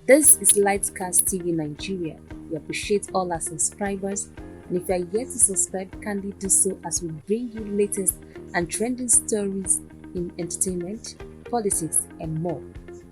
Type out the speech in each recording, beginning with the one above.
This is LightCast TV Nigeria. We appreciate all our subscribers, and if you are yet to subscribe, kindly do so as we bring you latest and trending stories in entertainment, politics, and more.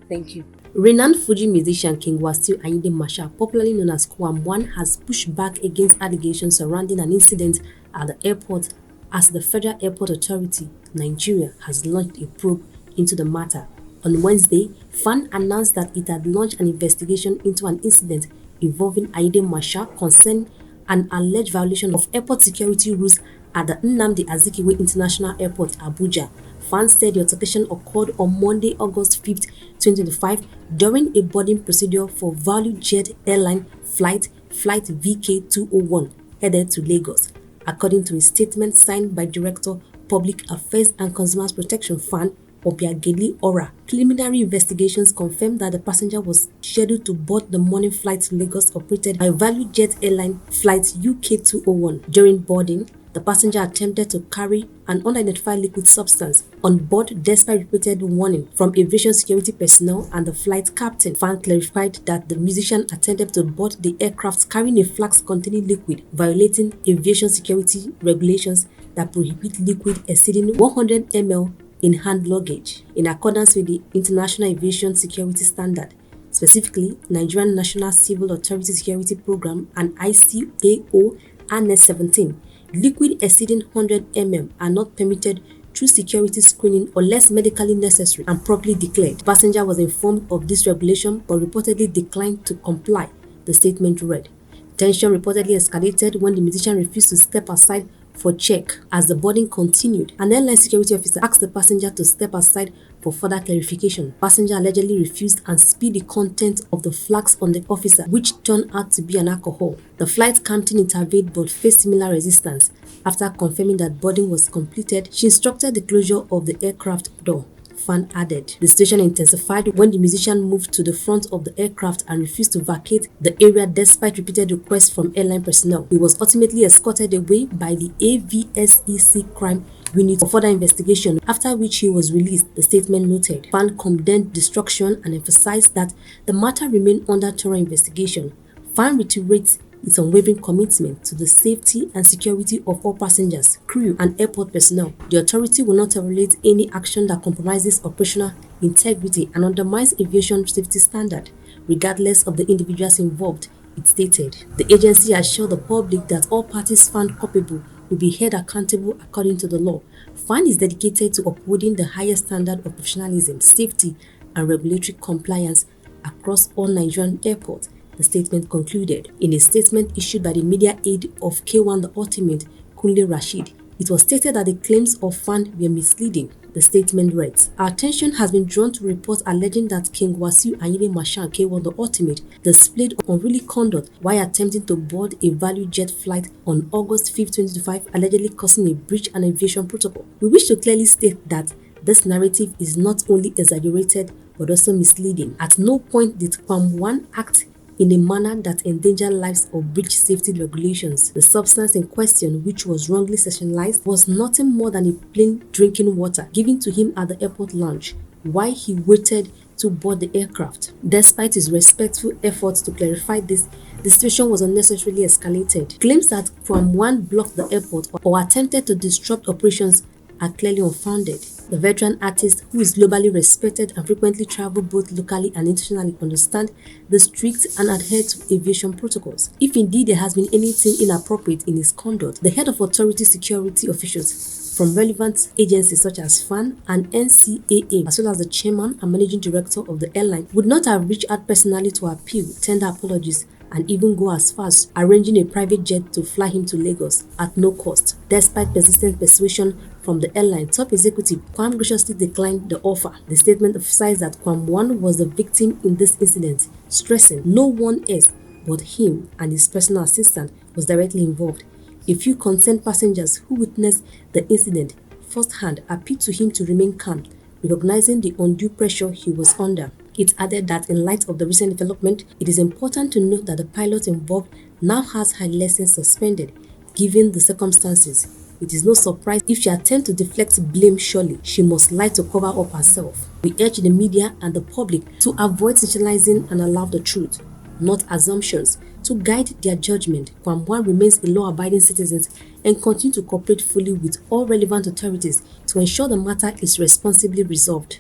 Thank you. Renowned Fuji musician King Wasiu Ayinde Marshal, popularly known as KWAM1, has pushed back against allegations surrounding an incident at the airport as the Federal Airport Authority, Nigeria, has launched a probe into the matter. On Wednesday, FAN announced that it had launched an investigation into an incident involving Ayinde Marshal concerning an alleged violation of airport security rules at the Nnamdi Azikiwe International Airport, Abuja. FAN said the altercation occurred on Monday, August 5, 2025, during a boarding procedure for ValueJet Airline flight VK201 headed to Lagos. According to a statement signed by Director, Public Affairs and Consumers Protection FAN, Obiageli Ora, preliminary investigations confirmed that the passenger was scheduled to board the morning flight to Lagos operated by ValueJet Airline flight UK201. During boarding, the passenger attempted to carry an unidentified liquid substance on board despite repeated warning from aviation security personnel and the flight captain. FAN clarified that the musician attempted to board the aircraft carrying a flask containing liquid, violating aviation security regulations that prohibit liquid exceeding 100 ml in hand luggage, in accordance with the International Aviation Security Standard, specifically Nigerian National Civil Authority Security Program and ICAO Annex 17. Liquid exceeding 100 ml are not permitted through security screening unless medically necessary and properly declared. The passenger was informed of this regulation but reportedly declined to comply, the statement read. Tension reportedly escalated when the musician refused to step aside for check. As the boarding continued, an airline security officer asked the passenger to step aside for further clarification. Passenger allegedly refused and spilled the content of the flask on the officer, which turned out to be an alcohol. The flight captain intervened but faced similar resistance. After confirming that boarding was completed, she instructed the closure of the aircraft door. FAN added. The situation intensified when the musician moved to the front of the aircraft and refused to vacate the area despite repeated requests from airline personnel. He was ultimately escorted away by the AVSEC crime unit for further investigation, after which he was released, the statement noted. FAN condemned destruction and emphasized that the matter remained under thorough investigation. FAN reiterates its unwavering commitment to the safety and security of all passengers, crew, and airport personnel. The authority will not tolerate any action that compromises operational integrity and undermines aviation safety standards, regardless of the individuals involved, it stated. The agency assured the public that all parties found culpable will be held accountable according to the law. FAN is dedicated to upholding the highest standard of professionalism, safety, and regulatory compliance across all Nigerian airports, the statement concluded. In a statement issued by the media aide of KWAM1 The Ultimate, Kunle Rashid, it was stated that the claims of FAN were misleading. The statement reads, "Our attention has been drawn to reports alleging that King Wasiu Ayinde Marshal KWAM1 The Ultimate displayed unruly conduct while attempting to board a ValueJet flight on August 5, 2025, allegedly causing a breach in aviation protocol. We wish to clearly state that this narrative is not only exaggerated but also misleading. At no point did KWAM1 act in a manner that endangered lives or breached safety regulations. The substance in question, which was wrongly sectionalized, was nothing more than a plain drinking water given to him at the airport lounge while he waited to board the aircraft. Despite his respectful efforts to clarify this, the situation was unnecessarily escalated. Claims that KWAM1 blocked the airport or attempted to disrupt operations are clearly unfounded. The veteran artist, who is globally respected and frequently travels both locally and internationally, understands the strict and adhere to aviation protocols. If indeed there has been anything inappropriate in his conduct, the head of authority security officials from relevant agencies such as FAN and NCAA, as well as the chairman and managing director of the airline, would not have reached out personally to appeal, tender apologies, and even go as far as arranging a private jet to fly him to Lagos at no cost. Despite persistent persuasion from the airline, top executive KWAM graciously declined the offer. The statement emphasized that KWAM1 was the victim in this incident, stressing no one else but him and his personal assistant was directly involved. A few concerned passengers who witnessed the incident firsthand appealed to him to remain calm, recognizing the undue pressure he was under. It added that in light of the recent development, it is important to note that the pilot involved now has her license suspended. Given the circumstances, it is no surprise if she attempts to deflect blame. Surely she must lie to cover up herself. We urge the media and the public to avoid sensationalizing and allow the truth, not assumptions, to guide their judgment. KWAM1 remains a law-abiding citizens and continue to cooperate fully with all relevant authorities to ensure the matter is responsibly resolved.